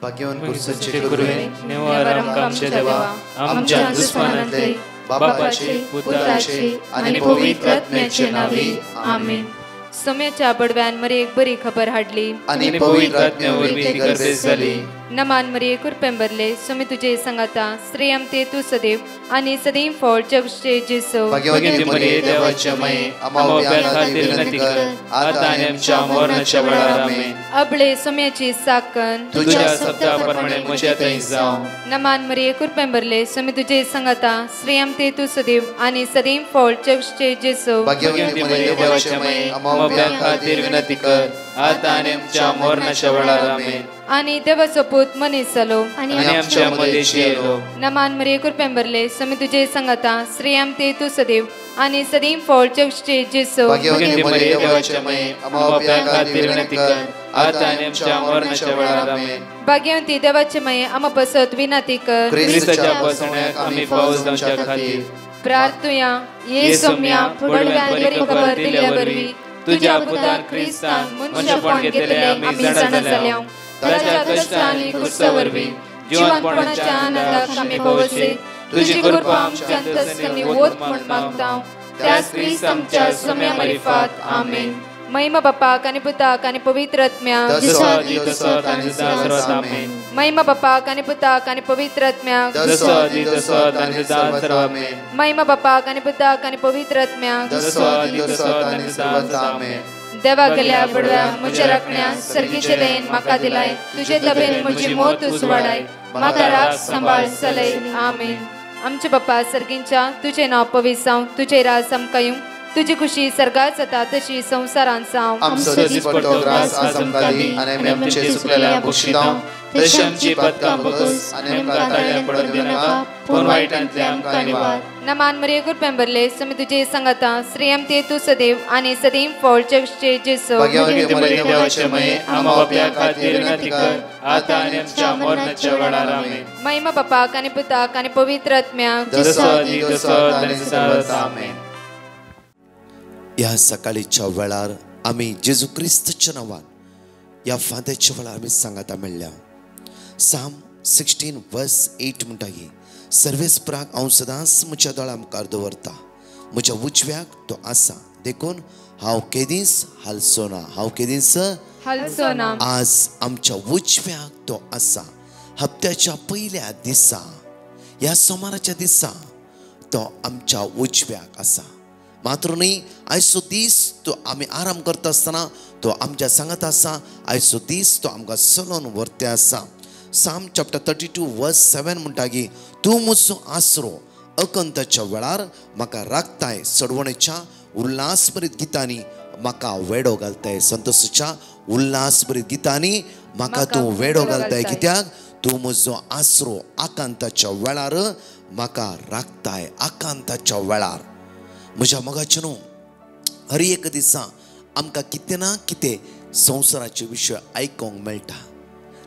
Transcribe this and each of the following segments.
भाग्यवान कुर्सचे गुरुवे निवार आमच्या देवा आमच्या दुश्मनांतले बापाचे पुत्राचे आणि पवित्र आत्म्याचे नावे आमेन. सोम्याच्या बडव्यान मरे एक बरी खबर हाडली आणि पवित्र आत्म्यावर ती गर्भेस झाली. नमान मरे कुरपेंबरले सोमे तुझे संगाता श्रेयम ते तू सदैव आणि सदैव फळ जगचे जेसो. भाग्यवती मरिये देवाच्या माये आम्हा खातीर विनंती कर आता आणि आमच्या मरणाच्या वेळार आमेन. अबळे सोम्याची साकन तुझ्या शब्दाप्रमाणे म्हज्या थंय जावं. नमान मरे कुरपेंबरले सोमे तुझे संगाता श्रेयम ते तू सदैव आणि सदैव फळ जगचे जेसो. भाग्यवती मरिये देवाच्या माये आम्हा खातीर विनंती कर आता आणि आमच्या मरणाच्या वेळार आमेन. आणि देवाचो पूत मनीस जालो आणि आमच्या मदेशी येलो. नमान मरिये कुरपेंबरले सोमे तुझे संगाता श्रेयम ते तू सदैव आणि सदैव फळ जगचे जेसो. भाग्यवती मरिये देवाच्या माये आम्हा खातीर विनंती कर आता आणि आमच्या मरणाच्या वेळार आमेन. भाग्यवंती देवाचे माये आम्हा पसत विनंती कर ख्रिस्ताच्या पासण्याक आम्ही पावस जावच्या खातीर प्रार्थुया. ये सोम्या फुडव्यान बरी खबर दिल्या वरवी तुझ्या पुतान ख्रिस्तान मनुष्यपण घेतले आम्ही जाणा जाल्या. ताच्या कष्टांनी कुर्सावरवी जीवनपणाच्या आनंदाक आम्ही पावसे. तुझी कृपा आमच्या अंतस्करणी वोत म्हण मागता त्याच ख्रिस्त आमच्या सोम्या मार्फत आमेन. महिमा बापाक आणि पुताक आणि पवित्र आत्म्याक महिमा बापाक आणि पुताक आणि पवित्र आत्म्याक महिमा बापाक आणि पुताक आणि पवित्र आत्म्याक देवा गेल्या बडव्या म्हज्या राखण्या सर्गीचे देन म्हाका दिलाय. तुझे तबेन म्हजी मोत उसवाडाय म्हाका राख सांबाळ चलय आमेन. आमचे बापा सर्गींच्या तुझे नाव पवित्र जावं. तुझे राज आमकां तुझी खुशी सर्गात जाता तशी संसारांत जावं. आमचो दीस पडटो ग्रास आज आमकां दी आनी आमचे सुकलेल्या बक्षितां तशी आमची पदकां बगस आनी आमकां ताळ्या पडत दिनाका पूण वायटांतले आमकां निवार. नमान मरिये कुरपेंबरले सोमे तुझे संगाता श्रेयम ते तू सदैव आणि सदैव फळ जगचे जेसो. भाग्यवती मरिये देवाचे माये आम्हा बाप्या खातीर विनंती कर आता आनी आमच्या मरणाच्या वेळार आमेन. महिमा बापाक आणि पुताक आणि पवित्र आत्म्याक आमेन. या सकाळीच्या वेळार आम्ही जेजू क्रिस्ताच्या नावान या फांद्याच्या वेळार आम्ही सांगाता मेळ्ळ्या. साम 16:8 म्हणटा की सर्वेस्पराक हांव सदांच म्हज्या दोळ्या मुखार दवरता. म्हज्या उजव्याक तो आसा देखून हांव केदींच हालचो ना. हांव केदींच हालचो ना. आज आमच्या उजव्याक तो आसा. हप्त्याच्या पयल्या दिसा ह्या सोमाराच्या दिसा तो आमच्या उजव्याक आसा. मात्र न्ही आयचो दीस तो आमी आराम करता आसतना तो आमच्या सांगात आसा. आयचो दीस तो आमकां चलोवन व्हरते आसा. साम चॅप्टर 32:7 म्हणटा की तूं म्हजो आसरो अकंताच्या वेळार म्हाका राखताय. चडवणेच्या उल्हासभरीत गितांनी म्हाका वेडो घालताय. संतोषाच्या उल्हासभरीत गितांनी म्हाका तूं वेडो घालताय. कित्याक तूं म्हजो आसरो आकांताच्या वेळार म्हाका राखताय. आकांताच्या वेळार म्हज्या मोगाचे न्हू हर एक दिसा आमकां कितें ना कितें संवसाराचे विशय आयकोंक मेळटा.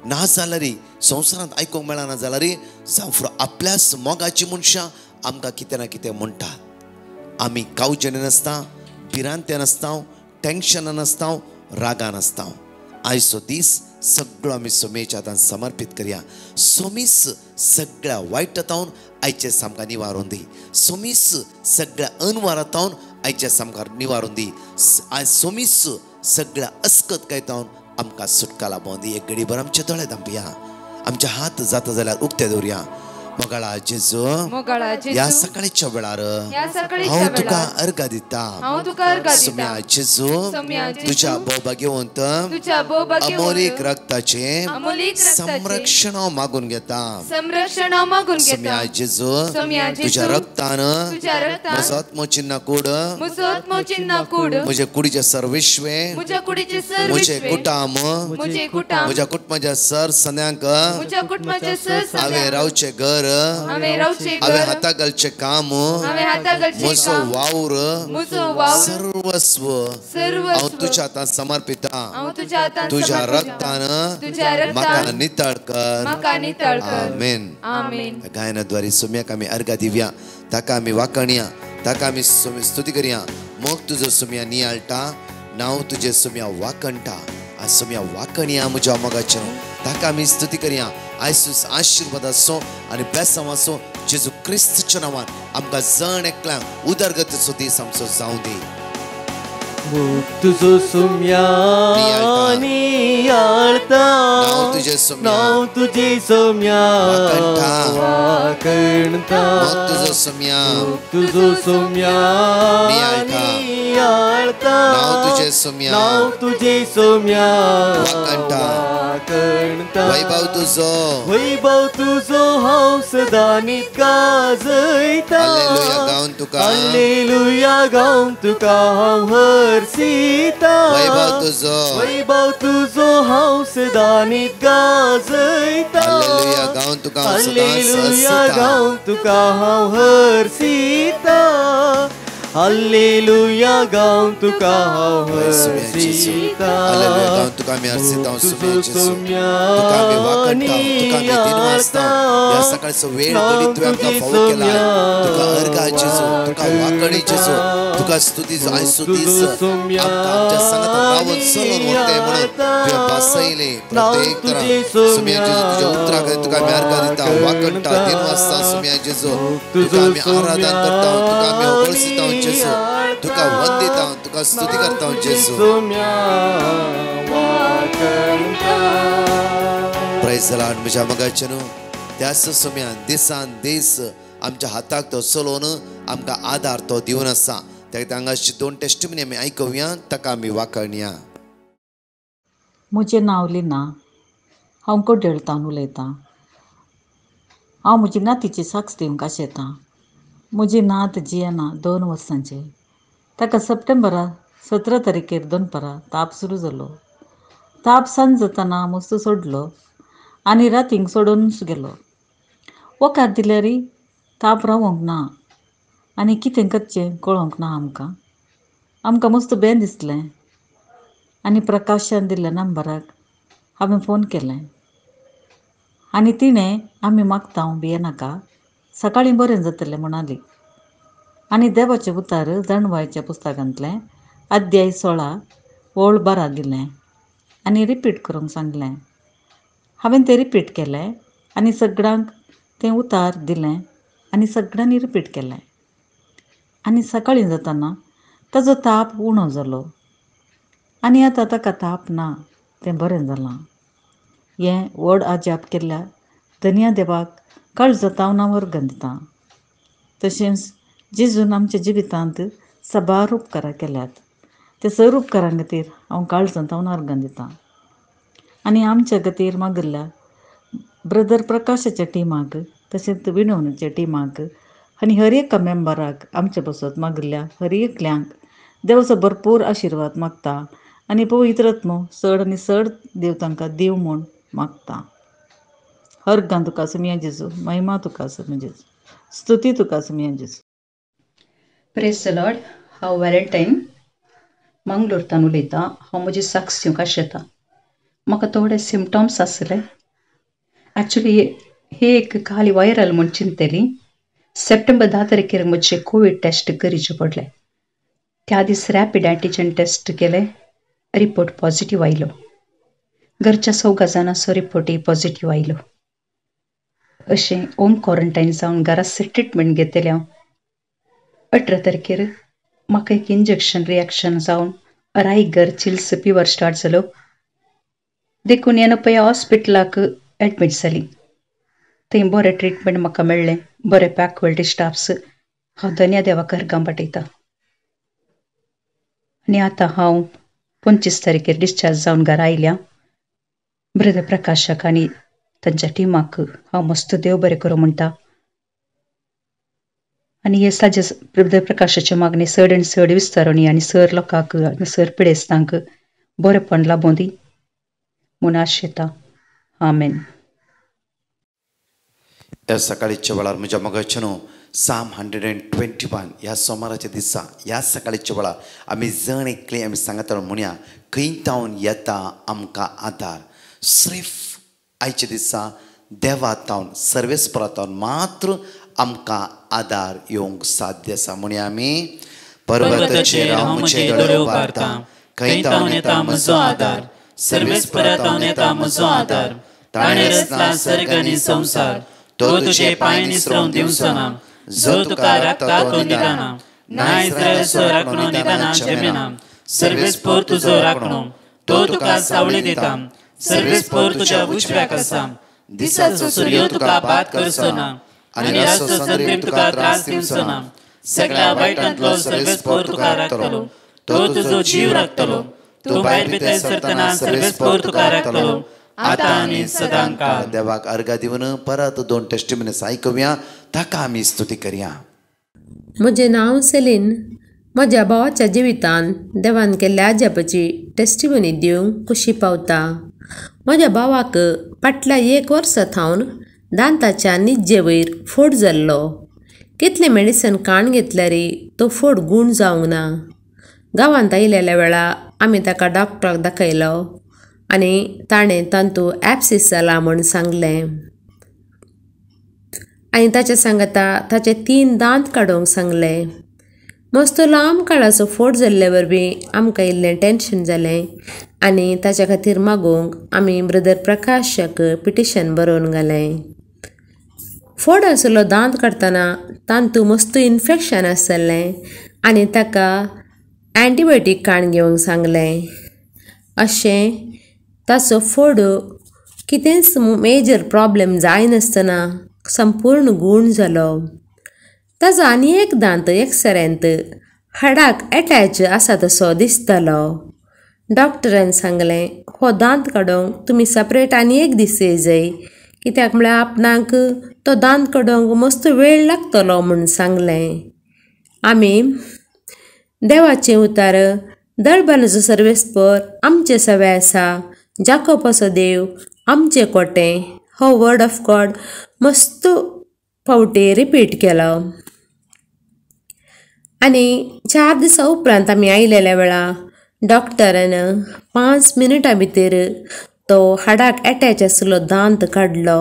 ना जाल्यार संवसारांत आयकोंक मेळना जाल्यार जावं आपल्याच मोगाची मनशां आमकां कितें ना कितें म्हणटात. आमी कावचें नासता, भिरांतें नासता, टेन्शनान नासता, रागान नासता. आयचो दीस सगळो आमी सोमेच्या हातान समर्पीत करया. सोमीस सगळ्या वायटांतावन आयचे आमकां निवारून दी. सोमीस सगळ्या अनवारांतावन आयचे आमकां निवारून दी. आयज सोमीस सगळ्या अस्कतकायतावन आमकां सुटका लाभोवन दी. एक घडीभर आमचे दोळे धांपया. आमचे हात जाता जाल्यार उक्ते दवरया. मोगाळा जेजू या सकाळीच्या वेळार हांव तुका अर्घ दिता. सोम्या जेजू तुझ्या भोवभाग्यवंत अमोलीक रक्ताचे संरक्षण मागून घेता. सोम्या जेजू तुझ्या रक्तान म्हजो आत्मचिन्ह कूड म्हजे कुडीचे सर्विश्वे म्हजे कुटुंब म्हज्या कुटुंबाच्या सर सन्यांक हांवें रावचें घर हांवें हाता घालचें काम म्हजो वावर सर्वस्व हांव तुज्या हातांत समर्पिता. तुज्या रक्तान म्हाका नितळ कर. आमेन. गायनाद्वारे सोम्याक आमी अर्घ दिवया. ताका आमी वाखणया. ताका आमी स्तुती करया. मोग तुजो सोम्या नियाळटा. नांव तुजें सोम्या वाखणटा. आज सोम्या वाकणया म्हज्या मोगाचें ताका आमी स्तुती करया आयसूस आशिर्वाद आसूं आनी बेसांव आसूं जेजू क्रिस्तच्या नांवान आमकां जण एकल्यांक उदरगतीचो दीस आमचो जावं दी तुझो सोम्या नियाळता नाव तुझे सोम्या वाकणता तुझो सोम्या नियाळता नाव तुझे सोम्या वाकणता वैभव तुझो हांव सदां नीत गाजयता हालेलुया गावन तुका हांव हरसिता वैभव तुझो हांव सदां नीत गाजयता हालेलुया गावन तुका हांव हरसिता हालेलुया गावन तुका हांव हरसिता तुका आमी हरसिता सोम्या नियाळता ह्या सकाळचो वेळ घडीत तुवें आमकां फावो केला तुका अर्घा जेजू तुका वाकडी जेजू तुका स्तुती आयचो दीस आमकां आमच्या संगतान रावून चलून वरते म्हणून तुवें बसयले प्रत्येक तरां सोम्या जेजू तुज्या उतरा खातीर तुका आमी अर्घा दिता वाकणटा दिनवासता सोम्या जेजू तुका आमी आराधन करता तुका आमी होगळसिता जेजू तुका वंदिता तुका स्तुती करता जेजू प्रेज द लॉर्ड म्हज्या मोगाचें त्याच सोम्या दिसान दीस आमच्या हाताक तो चलोवन आमकां आदार तो दिवन आसा त्या हांगाची 2 टेस्टिमनी आमी आयकुया ताका आमी वाकणया म्हजें नांव लिना हांव कोड्डेळतान उलयतां हांव म्हजी नातीची साक्ष दिवंक आशेतां म्हजी नात जियेना 2 वर्सांची ताका सप्टेंबरा 17 तारखेर दनपारां ताप सुरू जालो ताप सांज जाताना मस्त सोडलो आनी रातींक सोडून गेलो वखाद दिल्यारय ताप रावोंक ना आनी कितें करचें कळोंक ना आमकां मस्त बें दिसलें आनी प्रकाशान दिल्ल्या नंबराक हांवें फोन केलें आनी तिणें आमी मागता हांव भियेनाका सकाळीं बरें जातलें म्हणाली आनी देवाचें उतार जाणवायच्या पुस्तकांतलें अध्याय 16 ओळ 12 दिलें आनी रिपीट करूंक सांगलें हांवें तें रिपीट केलें आनी सगळ्यांक तें उतार दिलें आनी सगळ्यांनी रिपीट केलें आनी सकाळीं जाताना ताजो ताप उणो जालो आनी आतां ताका ताप ना तें बरें जालां हें व्हड आजाप केल्ल्या धन्या देवाक काळजांत हांव वर्गन दितां तशेंच जेजून आमच्या जिवितांत साबार उपकारां केल्यात ते सर उपकारां खातीर हांव काळजांत वर्गन दितां आनी आमच्या खातीर मागिल्ल्या ब्रदर प्रकाशाच्या टिमाक तशेंच विणवणेच्या टिमाक आनी हर एका मेंबराक आमचे बसत मागिल्ल्या हर एकल्यांक देवाचो भरपूर आशिर्वाद मागता आनी पवित्र आत्मो चड आनी चड देव तांकां दिव म्हूण मागता अर्गां तुका सुमया जेजू महिमा तुका सुमया जेजू स्तुती तुका सुमया जेजू प्रेज द लॉर्ड हांव वॅलेंटायन मंगलोरतान उलयतां हांव म्हजी साक्ष दिवंक आशेतां म्हाका थोडे सिमटम्स आसले एक्चुली ही एक खाली वायरल म्हूण चिंतली सप्टेंबर 10 तारखेर म्हजे कोवीड टेस्ट करचे पडले त्या दीस रॅपीड एंटीजन टेस्ट केले रिपोर्ट पॉझिटिव्ह आयलो घरच्या 4 जाणांचो रिपोर्टय पॉझिटिव्ह आयलो अशें होम क्वॉरंटायन जावन घराच ट्रिटमेंट घेतले हांव 18 तारखेर म्हाका एक इंजेक्शन रिएक्शन जावन रायक घर चिल्स फिवर स्टार्ट जालो देखून येनपय हॉस्पिटलाक एडमीट जाली थंय बरें ट्रिटमेंट म्हाका मेळ्ळें बरे फॅकल्टी स्टाफ्स हांव धन्या देवाक अर्गां पाठयतां आनी आतां हांव 25 तारखेर डिस्चार्ज जावन घरा आयल्या ब्रदर प्रकाशाक आनी तांच्या टिमाक हांव मस्त देव बरें करूं म्हणटा आनी हे साजे ब्रदर प्रकाशाचे मागणी चड आनी चड विस्तारणी आनी सर लोकांक आनी सर पिडेस्तांक बरेंपण लाबों दी म्हूण आशेतां आमेन ह्या सकाळीच्या वेळार म्हज्या मोगाचें साम 121 ह्या सोमाराच्या दिसा ह्या सकाळीच्या वेळार आमी जण एकले आमी सांगता म्हणया खंय तावन येता आमकां आदार सिर्फ आयच्या दिसा देवा तावन सर्वेस्परा तावन मात्र आमकां आदार येवंक साध्य आसा म्हणया आमी पर्वताचेर हांव म्हजे दोळे उबारतां खंय तावन येता म्हजो आदार सर्वेच परत येता म्हजो आदार. ताणें रचला सर्ग आनी संवसार, तो तुजे पांय निसरोवन दिवचो ना. जो तुका राखता तो निदाना, ना इस्रायेलाचो राखणो निदाना जमेना. सर्वेच पोर तुजो राखणो, तो तुका सावळी दिता. सर्वेच पोर तुज्या उजव्याक आसा. दिसाचो सूर्य तुका बाद करचो ना, आनी रातचो चंद्र तुका त्रास दिवचो ना. सगळ्या वायटांतलो सर्वेच पोर तुका राखतलो, तो तुजो जीव राखतलो. तूं भायर भितर सरतना सर्वेच पोर तुका राखतलो, आतां आनी सदां काळ. देवाक अर्घ दिवन परत 2 टेस्टिमनीज आयकुया, ताका आमी स्तुती करया. म्हजें नांव सेलीन. म्हज्या भावाच्या जिवितान देवान केल्ल्या अजापाची टेस्टिमनी दिवंक खुशी पावता. म्हज्या भावाक फाटल्या 1 वर्स थावन दांताच्या निज्जे वयर फोड जाल्लो. कितले मेडिसन काण घेतल्यार तो फोड गूण जावंक ना. गांवांत आयिल्ल्या वेळा आमी ताका डॉक्टराक दाखयलो आनी ताणें तांतू एब्सिस जाला म्हूण सांगलें. आनी ताचे सांगता ताचे 3 दांत काडूंक सांगले. मस्त लांब काळाचो फोड जाल्ले वरवीं आमकां इल्लें टेन्शन जालें आनी ताच्या खातीर मागूंक आमी ब्रदर प्रकाशाक पिटिशन बरोवन घालें. फोड आशिल्लो दांत काडटना तांतू मस्त इन्फेक्शन आसलें आनी ताका एंटीबायोटीक काण घेवंक सांगलें. अशें ताचो फोड कितेंच मेजर प्रॉब्लेम जायनासतना संपूर्ण गूण जालो. ताजो आनी एक दांत एक्सरेंत हाडाक एटॅच आसा तसो दिसतालो. डॉक्टरान सांगलें हो दांत काडूंक तुमी सेपरेट आनी एक दीस येयजाय, कित्याक म्हळ्यार आपणाक तो दांत काडूंक मस्त वेळ लागतलो म्हूण सांगलें. आमी देवाचें उतार दळबानाचो सर्वेस्पर आमचे सवे आसा, जाकोबाचो देव आमचें कोटें, हो वर्ड ऑफ गॉड मस्त फावटी रिपीट केलो. आनी 4 दिसां उपरांत आमी आयलेल्या वेळा डॉक्टरान 5 मिनटां भितर तो हाडाक एटॅच आशिल्लो दांत काडलो.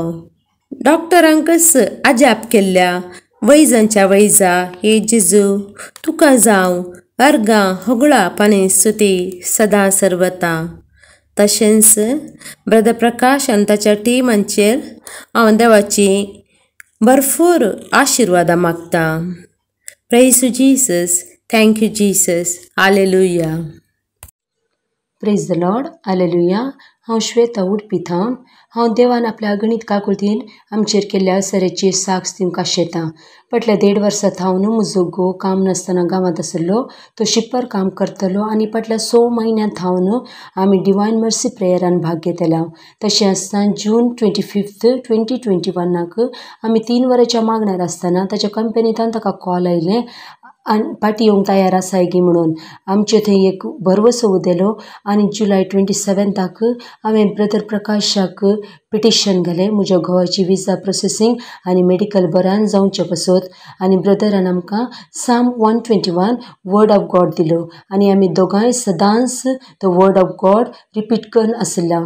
डॉक्टरांकच अजाप केल्ल्या वैजांच्या वैजा हे जेजू तुका जावं अर्गां होगळा पानी स्तुती सदां सर्वता. तशेंच ब्रदर प्रकाश आनी ताच्या टिमांचेर हांव देवाची भरपूर आशिर्वादां मागता. Praise to Jesus. Thank you Jesus. Hallelujah. Praise the Lord. Hallelujah. हांव श्वेता उडपी थावन हांव देवान आपल्या अगणित काकुळतीन आमचेर केल्ल्या असराची साक्ष दिवंक आशेतां. फाटल्या 1.5 वर्सां थावन म्हजो घोव काम नासतना गांवांत आसलो. तो शिप्पर काम करतलो आनी फाटल्या 6 म्हयन्यां थावन आमी डिवायन मर्सी प्रेयरान भाग घेतला. तशें आसतना जून 25, 2021 आमी 3 वरांच्या मागण्यार आसतना ताच्या कंपनींतल्यान ताका कॉल आयलें आनी पाटी येवंक तयार आसाय गी म्हणून. आमचे थंय एक भरवसो उदेलो आनी जुलय 27 हांवें ब्रदर प्रकाशाक पिटिशन घालें म्हज्या घोवाची विजा प्रोसेसींग आनी मेडिकल बऱ्यान जावचें पसत. आनी ब्रदरान आमकां साम 121 वर्ड ऑफ गॉड दिलो आनी आमी दोगांय सदांच तो वर्ड ऑफ गॉड रिपीट करून आसल्या.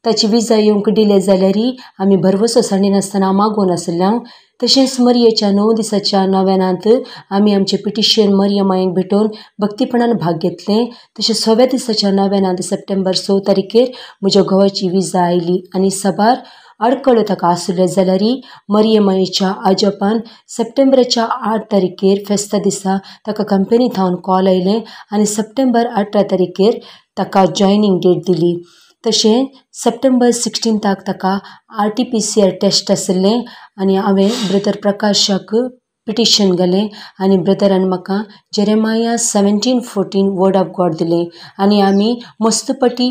ताची विजा येवंक डिले जाल्यारय आमी भरवसो सांडिनासतना मागोवन आसल्या. तशेंच मरियेच्या 9 दिसाच्या नव्यानांत आमी आमचें पिटिशन मरिया मायेक भेटोवन भक्तीपणान भाग घेतलें. तशेंच 6व्या दिसाच्या नव्यानांत सप्टेंबर 6 तारखेर म्हज्या घोवाची विजा आयली आनी साबार आडकळ्यो ताका आसल्यो जाल्यारय मरिये मायेच्या आजोपान सप्टेंबराच्या 8 तारखेर फेस्ता दिसा ताका कंपनी थावन कॉल आयलें आनी सप्टेंबर 18 तारखेर ताका जॉयनिंग डेट दिली. तशें सप्टेंबर 16 ताका RT-PCR टेस्ट आसलें आनी हांवें ब्रदर प्रकाशाक पिटिशन घालें आनी ब्रदरान म्हाका जेरेमाया 17:14 वर्ड ऑफ गॉड दिलें आनी आमी मस्तपटी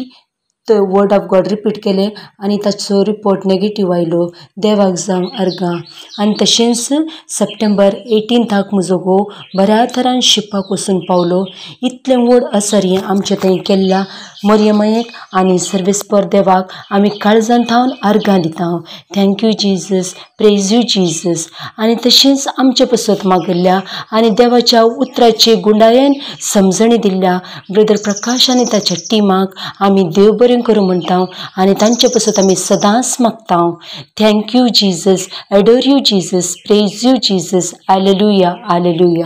तो वर्ड ऑफ गॉड रिपीट केलें आनी ताचो रिपोर्ट नेगेटीव आयलो. देवाक जावं अर्गां. आनी तशेंच सप्टेंबर 18 म्हजो घोव बऱ्या तरान शिपाक वचून पावलो. इतलें व्हड असर हें आमचे थंय केल्ल्या मरियमायेक आनी सर्वेस्पर देवाक आमी काळजान थावन अर्गां दिता. Thank you Jesus. Praise you Jesus. आनी तशेंच आमचे पसत मागल्ल्या आनी देवाच्या उतराचे गुंडायेन समजणी दिल्ल्या ब्रदर प्रकाश आनी ताच्या टिमाक आमी देव बरें करूं म्हणटा आनी तांचे पसत आमी सदांच मागता. Thank you Jesus. Adore you Jesus. Praise you Jesus. Hallelujah. Hallelujah.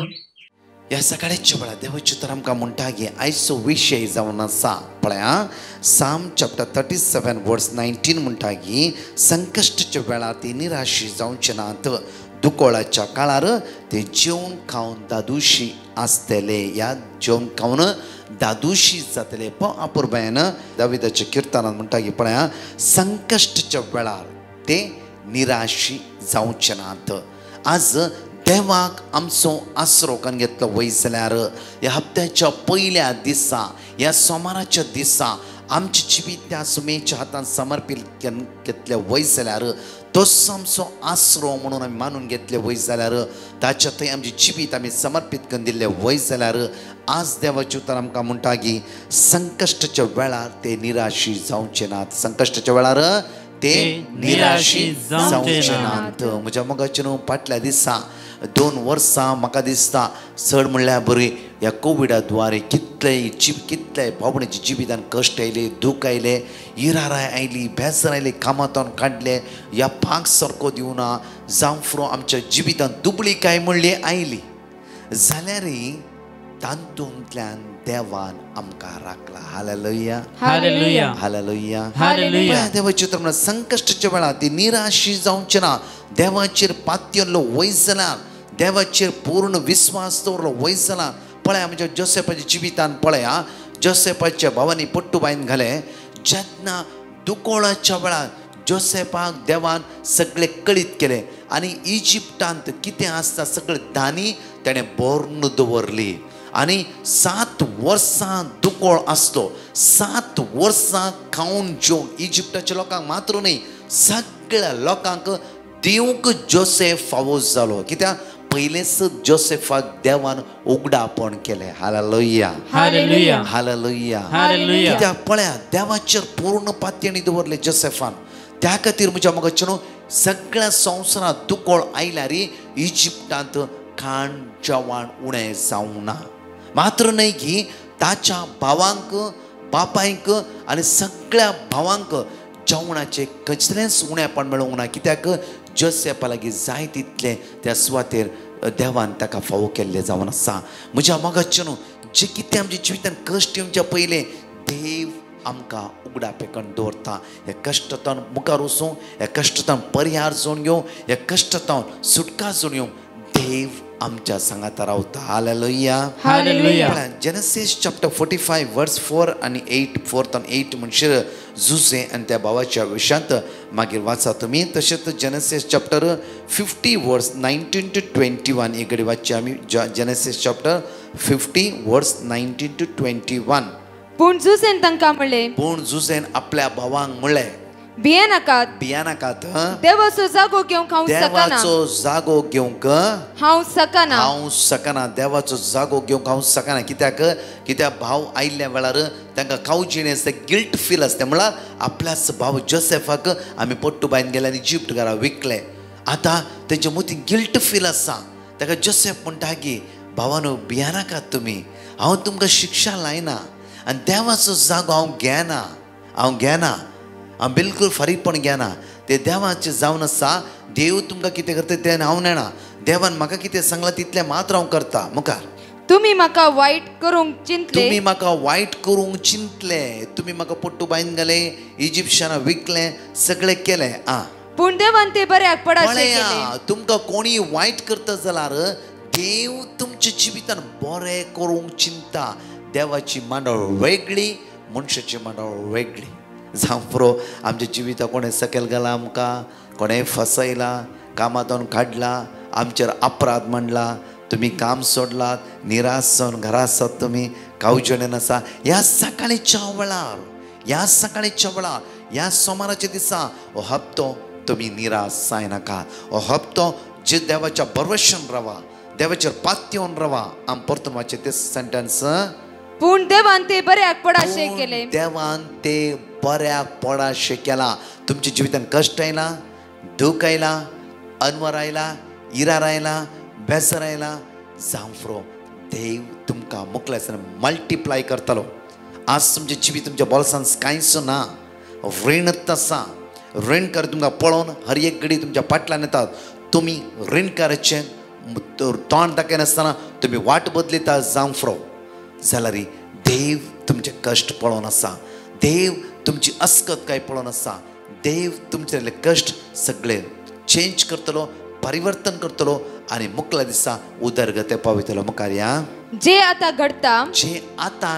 ह्या सकाळच्या वेळा देवाची तर आमकां म्हणटा की आयचो विशय जावन आसा पळया साम चॅप्टर 37 वर्स 19 म्हणटा की संकश्टाच्या वेळार ती निराशी जावचे नात, दुकोळाच्या काळार ते जेवण खावन दादुशी आसतले, या जेवण खावन दादुशी जातले. अपुर्बायन दाविदाच्या किर्तनांत म्हणटा की पळया संकश्टाच्या वेळार ते निराशी जावचे नात. आज देवाक आमचो आसरो करून घेतलो वय जाल्यार ह्या हप्त्याच्या पयल्या दिसा, ह्या सोमाराच्या दिसा आमचे जिवीत त्या सुमेच्या हातान समर्पीत घेतले वय जाल्यार, तोच आमचो आसरो म्हणून आमी मानून घेतले वय जाल्यार, ताच्या थंय आमचे जिवीत आमी समर्पीत करून दिल्ले वय जाल्यार, आज देवाचे उतर आमकां म्हणटा की संकश्टाच्या वेळार ते निराशी जावचे नात. संकश्टाच्या वेळार ते निराशी जावचे नात. म्हज्या मोगाचे न्हू फाटल्या दिसा 2 वर्सां म्हाका दिसता चड म्हणल्यार बरी ह्या कोविडा द्वारे कितले भावणेच्या जिवितान कश्ट आयले, दूख आयले, इराराय आयली, बेजार आयले, कामांतून काडले, ह्या पांक सारको दिवना जावं फुरो आमच्या जिवितान दुबळी काय म्हणली आयली जाल्यारय तातूंतल्यान देवान आमकां राखला. Hallelujah hallelujah hallelujah hallelujah. देवाचे तर संकश्टाच्या वेळार ती निराशी जावचे ना. देवाचेर पातयल्लो वय जाल्यार, देवाचेर पूर्ण विश्वास दवरलो वय जाल्यार, पळया म्हणजे जोसेफाच्या जिवितान पळया, जोसेफाच्या भावांनी पट्टूबाईन घाले, जेन्ना दुकोळाच्या वेळार जोसेफाक देवान सगळे कळीत केले आनी इजिप्टांत कितें आसता सगळे दानी ताणें भरून दवरली. आनी 7 वर्सां दुकोळ आसलो, 7 वर्सां खावन जेवन इजिप्टाच्या लोकांक मात्र न्ही सगळ्या लोकांक दिवंक जोसेफ फावो जालो. कित्याक पयलेच जोसेफाक देवान उगडापण केलें. Hallelujah hallelujah hallelujah hallelujah. कित्याक पळया देवाचेर पूर्ण पातयणी दवरले जोसेफान. त्या खातीर म्हज्या मोगाचे न्हू सगळ्या संवसारांत दुकोळ आयल्यार इजिप्टांत खाण जेवण उणें जावं ना. मात्र न्हय की ताच्या भावांक, बापायक आनी सगळ्या भावांक जेवणाचे कसलेंच उणेंपण मेळूंक ना. कित्याक जोसेफा लागीं जाय तितले त्या सुवातेर देवान ताका फावो केल्ले जावन आसा. म्हज्या मोगाचे न्हू जे कितें आमच्या जिवितान कश्ट येवचे पयले देव आमकां उगडापेकन दवरता. हे कश्टांतल्यान मुखार वचूं, हे कश्टांतल्यान पर्याय जावन घेवं, हे कश्टांतल्यान सुटका जावन येवं देव आमच्या सांगाता रावता. Hallelujah hallelujah. जेनेसीस चॅप्टर 45 वर्स 4 आनी 8 4 आनी 8 म्हणशीर जुसे आनी त्या भावाच्या विशयांत मागीर वाचा तुमी. तशेंच जेनेसीस चॅप्टर 50 वर्स 19 to 21 एक घडी वाचची आमी. जेनेसीस चॅप्टर 50 वर्स 19 to 21. पूण जुसेन तांकां म्हणलें, पूण जुसेन आपल्या भावांक म्हणलें भियेनाकात, भियानाकात, देवाचो जागो घेवंक हांव सकना, देवाचो जागो घेवंक हांव सकना. हांव सकना, देवाचो जागो घेवंक हांव सकना. कित्याक भाव आयिल्ल्या वेळार तांकां खावची आसता, गिल्ट फील आसता. म्हळ्यार आपल्याच भाव जोसेफाक आमी पट्टूबायन गेले आनी इजिप्ट घरा विकले. आतां तेच्या मदीं गिल्ट फील आसा. ताका जोसेफ म्हणटा की भावानो भियानाकात तुमी, हांव तुमकां शिक्षा लायना आनी देवाचो जागो हांव घेना, हांव बिलकूल फारीकपण घेना. ते देवाचें जावन आसा. देव तुमकां कितें करता तें हांव नेना. देवान म्हाका कितें सांगलां तितलें मात्र हांव करता. मुखार तुमी म्हाका वायट करूंक चिंतले, तुमी म्हाका वायट करूंक चिंतले, तुमी म्हाका पट्टूबायन घाले, इजिप्शियनां विकलें, सगळें केलें. पूण देवान ते बऱ्याक पडाशें पळया केलें. तुमकां कोणी वायट करता जाल्यार देव तुमच्या जिवितान बरें करूंक चिंता. देवाची मांडोळ वेगळी, मनशाची मांडोळ वेगळी. जावं पुरो आमच्या जिवितां कोणें सकयल घाला, आमकां कोणेंय फसयला, कामांतून काडला, आमचेर अपराध मांडला, तुमी काम सोडलात, निराश जावन घरा आसात, तुमी कावजणेन आसा. ह्या सकाळीच्या वेळार, ह्या सोमाराच्या दिसा हो हप्तो तुमी निराश जायनाका. हो हप्तो जे देवाच्या भरवशान रावा, देवाचेर पातयेवन रावा. आम परतून वाचचे ते सेंटेन्स. पूण देवान ते बऱ्याक पडाशें केलें. देवान ते बऱ्याक पडाशें केला. तुमच्या जिवितान कश्ट आयला, दूख आयला, अनवर आयला, इरार आयला, बेजार आयला, जावं फुरो देव तुमकां मुखल्यासान मल्टिप्लाय करतलो. आज तुमचें जिवीत तुमच्या बोल्सान कांयच ना, रीणत आसा. रीणकार तुमकां पळोवन हर एक घडी तुमच्या फाटल्यान येतात. तुमी रीणकाराचें तोंड दाखयनासतना तुम्ही वाट बदलिता जावं फ्रो जाल्यार देव तुमचे कश्ट पळोवन आसा. देव तुमची अस्कतकाय पळोवन आसा. देव तुमचे कश्ट सगळे चेंज करतलो, परिवर्तन करतलो आनी मुखल्या दिसा उदरगती पावयतलो. मुखार या जे आता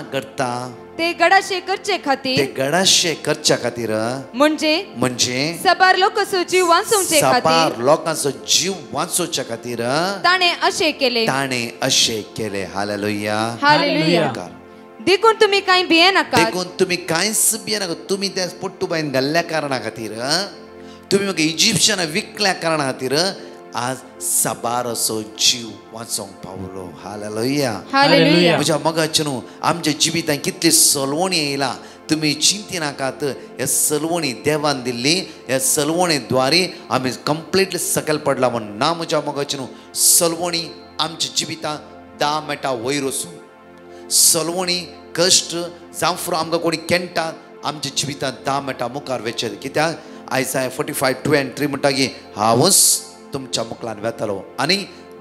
घडता ते गडाशे करचे खातीर, ते गडाशे करच्या खातीर म्हणजे सबार लोकांचो जीव वाचोवचे खातीर, सबार लोकांचो जीव वाचोवच्या खातीर ताणे अशें केले. हालेलुया. देखून तुम्ही कांय भियेनाका. तुम्ही कांयच भियेनाका. तुम्ही त्या पोट्टुबाईन घाल्ल्या कारणा खातीर, तुम्ही म्हाका इजिप्शियना विकल्या कारणा खातीर आज सबार असो जीव वाचोंक पावलो. हालेलुया. म्हज्या मोगाचे न्हू, आमच्या जिवितांत कितली सलवणी येयला तुम्ही चिंती नाकात. ह्या सलवणी देवान दिल्ली, ह्या सलवणी द्वारे आमी कंप्लीटली सकयल पडला म्हण ना. म्हज्या मोगाचे न्हू, सलवणी आमच्या जिवितांत 10 मिनटां वयर वचूं, सलवणी कश्ट जावं फुरो आमकां कोणी केंटा आमच्या जिवितांत 10 मिनटां मुखार वेचे. कित्याक आयसाय 45:2-3 म्हणटा की हांवूच तुमच्या मुखलान वेतलो आनी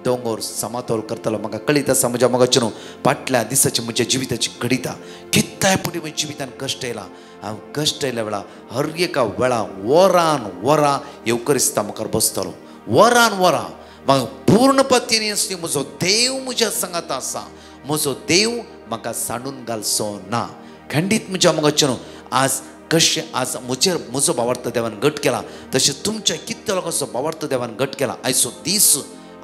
दोंगर समतोल करतलो. म्हाका कळीत आसा म्हज्या मोगाचे न्हू, फाटल्या दिसाची म्हज्या जिविताची घडिता कित्ताय पुटी म्हज्या जिवितान कश्ट येयला. हांव कश्ट येयल्या वेळा हर एका वेळा वरां येवकरिस्ता मुखार बसतलो. वरां म्हाका पूर्ण पत्तीन आसली. म्हजो देव म्हज्या सांगात आसा. म्हजो देव म्हाका सांडून घालचो ना. खंडीत म्हज्या मोगाचे न्हू, आज कशें आज म्हजो भावार्थ देवान घट केला, तशें तुमच्या कितल्या लोकांचो भावार्थ देवान घट केला. आयचो दीस,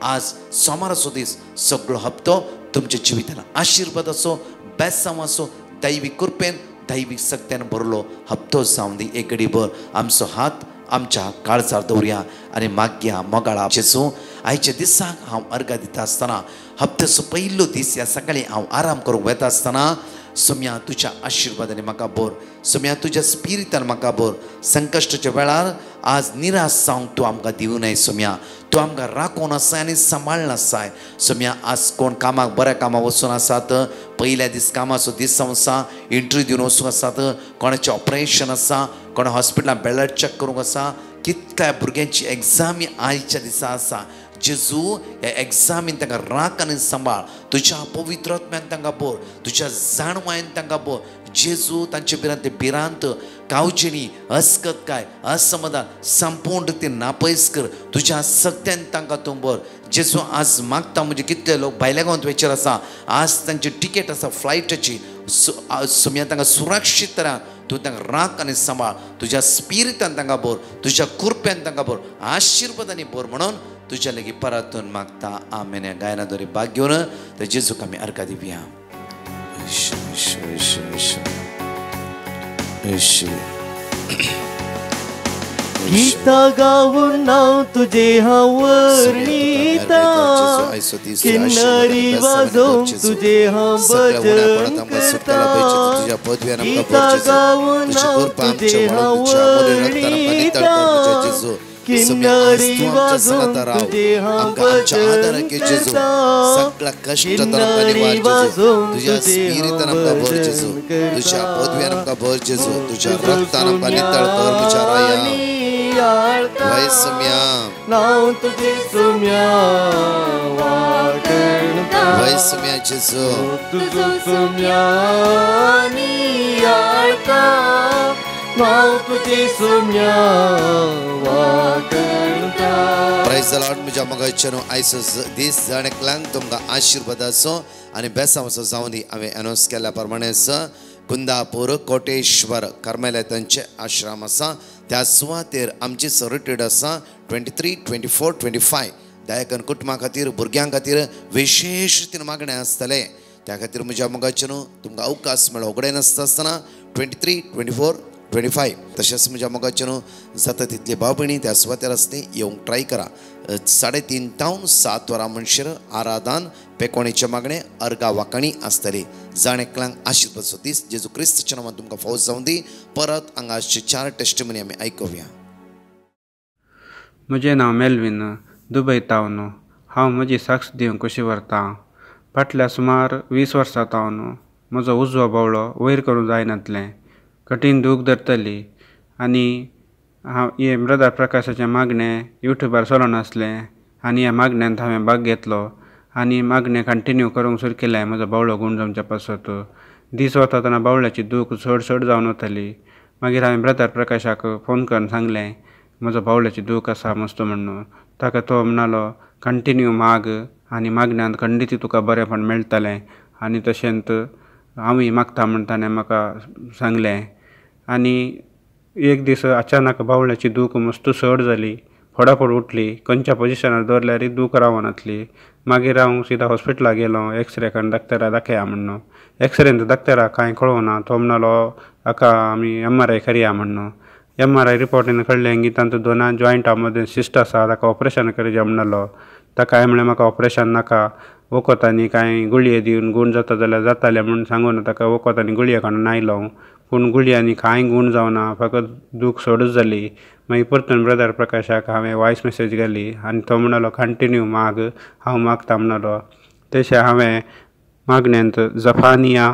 आज सोमाराचो दीस, सगळो हप्तो तुमच्या जिवितान आशिर्वादाचो, बेसांवाचो, दैवीक कृपेन, दैवीक सक्त्यान भरलो हप्तो जावन दी. एक घडी भर आमचो हात आमच्या काळजार दवरया आनी मागया मोगाळा. जेजू, आयच्या दिसाक हांव अर्घा दिता आसतना, हप्त्याचो पयलो दीस ह्या सकाळी हांव आराम करूंक वता आसतना सोम्या तुज्या आशिर्वादांनी म्हाका भर. सोम्या तुज्या स्पिरितान म्हाका भर. संकश्टाच्या वेळार आज निराश जावंक तूं आमकां दिवं न्हय. सोम्या तूं आमकां राखून आसाय आनी सांबाळून आसाय. सोम्या आज कोण कामाक बऱ्या कामाक वचून आसात, पयल्या दीस कामाचो दीस जावन आसा, इंटरव्यू दिवन वचूंक आसात, कोणाचें ऑपरेशन आसा, कोणा हॉस्पिटलान ब्लड चॅक करूंक आसा, कितल्या भुरग्यांची एग्जामी आयच्या दिसा आसा. जेजू ह्या एग्जामीन तांकां राख आनी सांबाळ. तुज्या पवित्र आत्म्यान तांकां भर, तुज्या जाणवायेन तांकां भर. जेजू तांचे भिरांत कावचिनी अस्कतकाय, असमाधान संपूर्ण रितीन नापयस कर. तुज्या सक्त्यान तांकां तूं भर. जेजू आज मागता म्हणजे कितले लोक भायल्या गांवांत वेचर आसा, आज तांची टिकेट आसा फ्लायटाची. सोम्या तांकां सुरक्षीत तरान तूं तांकां राख आनी सांबाळ. तुज्या स्पिरितान तांकां भर, तुज्या कृपेन तांकां भर, आशिर्वादांनी भर म्हणून तुझ्या लेगी परतून मागता. आमेन. या गायनाद्वारे भाग घेऊन तर जेजूक आमी अर्घा दिवया. गीता गाऊन नाव तुझे हांव वर्णिता, किन्नरी वाजोवन तुझे हांव भजन करता. गीता गाऊन नाव तुझे हांव वर्णिता, किन्नरी वाजोवन तुझे हांव भजन करता. किन्नरी वाजोवन तुझे हांव भजन करता. तुझ्या पदव्यान आमकां भर जेजू, तुझ्या रक्तान आमकां नितळ कर. म्हज्या राया वय सोम्या नाव तुझे सोम्या वागणता. वय सोम्या जेजू तुझो सोम्या नियाळता. नाव तुझे सोम्या वागणता. Praise the Lord. म्हज्या मोगाचे न्हू, आयचो दीस जाण एकल्यांक तुमकां आशिर्वादाचो आनी बेसांवाचो जावं दी. हांवें अनाउन्स केल्या प्रमाणेच कुंदापूर कोटेश्वर कर्मेलितांचे आश्रम आसा, त्या सुवातेर आमची रिट्रीट आसा 23, 24, 25. दायकन कुटुंबा खातीर, भुरग्यां खातीर विशेष रितीन मागणें आसतले. त्या खातीर म्हज्या मोगाचे न्हू, तुमकां अवकाश मेळो उगडे नासता आसतना 23, 24, 25. तशेंच म्हज्या मोगाचे न्हू, जाता तितली भाव भयणी त्या सुवातेर आसली येवंक ट्राय करा. 3:30 तावन 7 वरां म्हणशीर आराधन, पेकोणेचे मागणे, अर्गा वाकाणी आसतली. जाण एकल्यांक आशिर्वादाचो दीस जेजू क्रिस्ताच्या नांवान तुमकां फावो जावं दी. परत हांगाचे 4 टेस्टिमनी आमी आयकुया. म्हजें नांव मेल्विन, दुबय तावन. हांव म्हजी साक्ष दिवंक कशी व्हरतां. फाटल्या सुमार 20 वर्सां तावन म्हजो उजवो बावळो वयर करूंक जायनातलें. कठीण दूख धरतली आनी हांव ब्रदर प्रकाशाचें मागणें युट्यूबार चलोवन आसलें आनी ह्या मागण्यांत हांवें भाग घेतलो आनी मागणें कंटिन्यू करूंक सुरू केलें म्हजो बावळो गूण जमच्या पासत. दीस वता तेन्ना बावळ्याची दूख चड जावन वताली. मागीर हांवें ब्रदर प्रकाशाक फोन करून सांगलें म्हजो बावळ्याची दूख आसा मस्त म्हणून. ताका तो म्हणलो कंटिन्यू माग आनी मागण्यांत खंडीत तुका बरेंपण मेळटलें आनी तशेंच हांवूय मागता म्हण ताणें म्हाका सांगलें. आनी एक दीस अचानक बावळ्याची दूख मस्त चड जाली, फडाफड उठली, खंयच्या पोजिशनार दवरल्यारय दूख रावनासली. मागीर हांव सिदा हॉस्पिटलाक गेलो एक्सरे करून दोतोराक दाखया म्हणून. एक्सरेंत दोतोराक कांय कळोना. तो म्हणलो हाका आमी MRI करया म्हणून. MRI रिपोर्टीन कळलें की तांचो 2 जॉयंटा मदीं सिस्ट आसा, ताका ऑपरेशन करचें म्हणलो. ताका हांवें म्हळें म्हाका ऑपरेशन नाका, वखद आनी कांय गुळये दिवन गूण जाता जाल्यार जातालें म्हणून सांगून ताका वखद आनी गुळये काडून आयलो. पूण गुळये आनी कांय गूण जावना, फकत दूख चडूच जाली. मागीर परतून ब्रदर प्रकाशाक हांवें वॉयस मेसेज घाली आनी तो म्हणलो कंटिन्यू माग, हांव मागता म्हणलो. तशें हांवें मागण्यांत जफानिया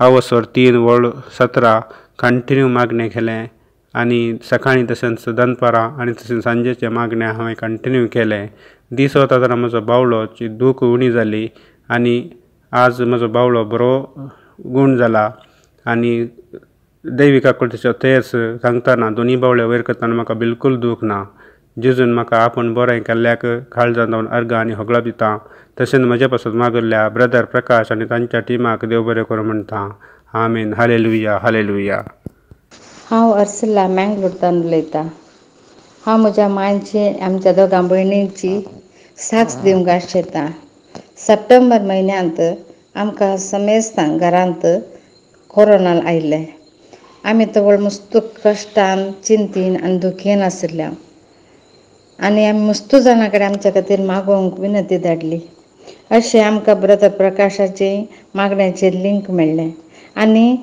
अवसर 3:17 कंटिन्यू मागणें केलें आनी सकाळीं तशेंच दनपारां आनी तशेंच सांजेचें मागणें हांवें कंटिन्यू केलें. दीस वता तेन्ना म्हजो बावळोची दूख उणी जाली आनी आज म्हजो बावळो बरो गूण जाला. आनी दैवीक आकृतीचो तेस सांगतना दोनी बावळे वयर करतना म्हाका बिलकूल दूख ना. जेजून म्हाका आपूण बरें केल्ल्याक काळजांत लावन अर्गां आनी होगळो दिता. तशेंच म्हजे पासून मागिल्ल्या ब्रदर प्रकाश आनी तांच्या टिमाक देव बरें करूं म्हणटा. आमीन. Hallelujah hallelujah. हांव अर्सला मँगलोरतान उलयतां. हांव म्हज्या मांयची आमच्या दोगां भयणींची साक्ष दिवंक आशेतां. सप्टेंबर म्हयन्यांत आमकां समेस्तांक घरांत कोरोना आयलें. आमी तवळ मस्त कश्टान, चिंतेन आनी दुखेन आशिल्ल्या आनी आमी मस्त जाणां कडेन आमच्या खातीर मागोवंक विनंती धाडली. अशें आमकां ब्रदर प्रकाशाचें मागण्याचें लिंक मेळ्ळें आनी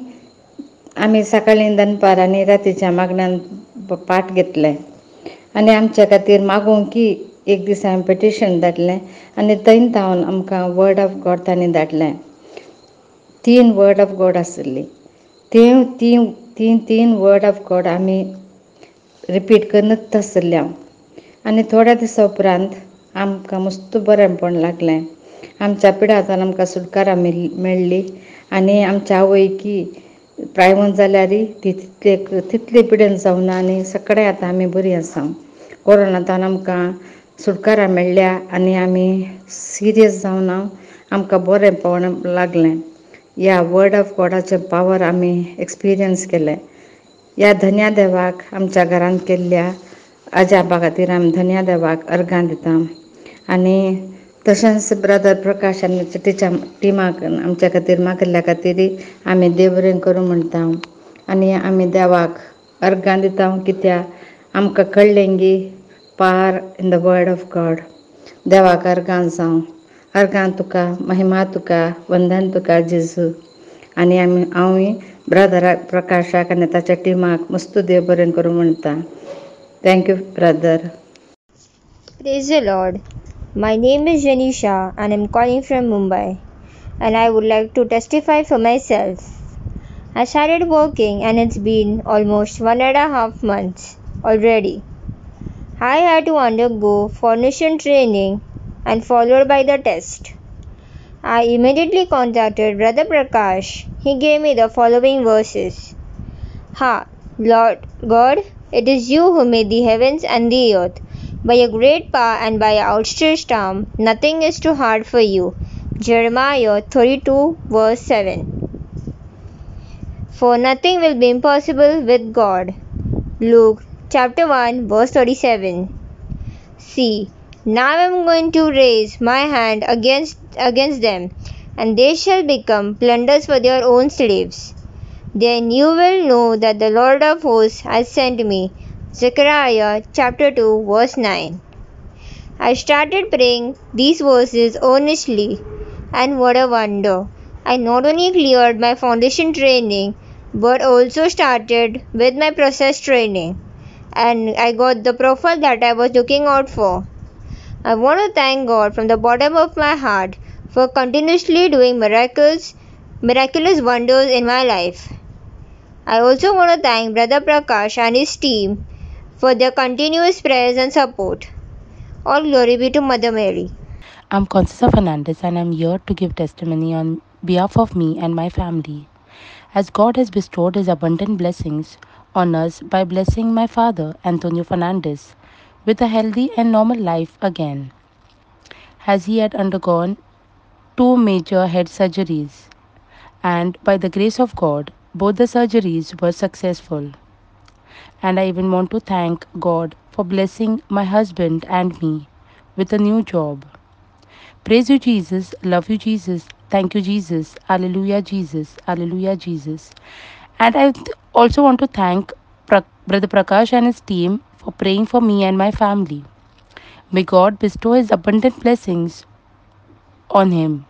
आमी सकाळीं दनपार आनी रातीच्या मागण्यांत पाट घेतलें आनी आमच्या खातीर मागोवंकी एक दीस हांवें पेटिशन धाडलें आनी थंय थावन आमकां वर्ड ऑफ गॉड तांणी धाडलें. 3 वर्ड ऑफ गॉड आशिल्ली. तीन वर्ड ऑफ गॉड आमी रिपीट करनच आशिल्ल्या आनी थोड्या दिसा उपरांत आमकां मस्त बरेंपण लागलें. आमच्या पिडांतल्यान आमकां सुटकारा मेळ्ळी आनी आमच्या आवयकी प्रायमून जाल्यारय ती तितली पिडेन जावना आनी सगळें आतां आमी बरीं आसा. कोरोनांतल्यान आमकां सुटकारा मेळ्ळ्या आनी आमी सिरियस जावना. आमकां बरेंपण लागलें. ह्या वर्ड ऑफ गॉडाचें पावर आमी एक्सपिरियन्स केलें. ह्या धन्या देवाक आमच्या घरांत केल्ल्या अजापा खातीर आमी धन्या देवाक अर्गां दिता. आनी तशेंच ब्रदर प्रकाश आनी तिच्या टिमाक आमच्या खातीर मागिल्ल्या खातीर आमी देव बरें करूं म्हणटा. आनी आमी देवाक अर्गां दिता कित्याक आमकां कळ्ळें की power in the word of God. देवाक अर्गां जावं. अर्गां तुका, महिमा तुका, वंदन तुका जेजू. आनी हांवूय ब्रदर प्रकाशाक आनी ताच्या टिमाक मस्त देव बरें करूं म्हणटा. Thank you brother. Praise the Lord. My name is Janisha and I'm calling from Mumbai, and I would like to testify for myself. I started working and it's been almost 1.5 months already. I had to undergo foundation training and followed by the test. I immediately contacted Brother Prakash. He gave me the following verses. Lord God, it is you who made the heavens and the earth. By a great power and by an outstretched arm, nothing is too hard for you. Jeremiah 32 verse 7. For nothing will be impossible with God. Luke chapter 1 verse 37. See, now I am going to raise my hand against them, and they shall become plunders for their own slaves. Then you will know that the Lord of hosts has sent me. Zechariah chapter 2 verse 9. I started praying these verses earnestly, and what a wonder! I not only cleared my foundation training but also started with my process training, and I got the profile that I was looking out for. I want to thank God from the bottom of my heart for continuously doing miraculous wonders in my life. I also want to thank Brother Prakash and his team for their continuous prayers and support. All glory be to Mother Mary. I'm Constance Fernandez and I'm here to give testimony on behalf of me and my family. As God has bestowed His abundant blessings on us by blessing my father, Antonio Fernandez, with a healthy and normal life again, as he had undergone two major head surgeries, and by the grace of God, both the surgeries were successful. And I even want to thank God for blessing my husband and me with a new job. Praise you, Jesus. Love you, Jesus. Thank you, Jesus. Hallelujah, Jesus. Hallelujah, Jesus. And also want to thank Brother Prakash and his team for praying for me and my family. May God bestow His abundant blessings on him.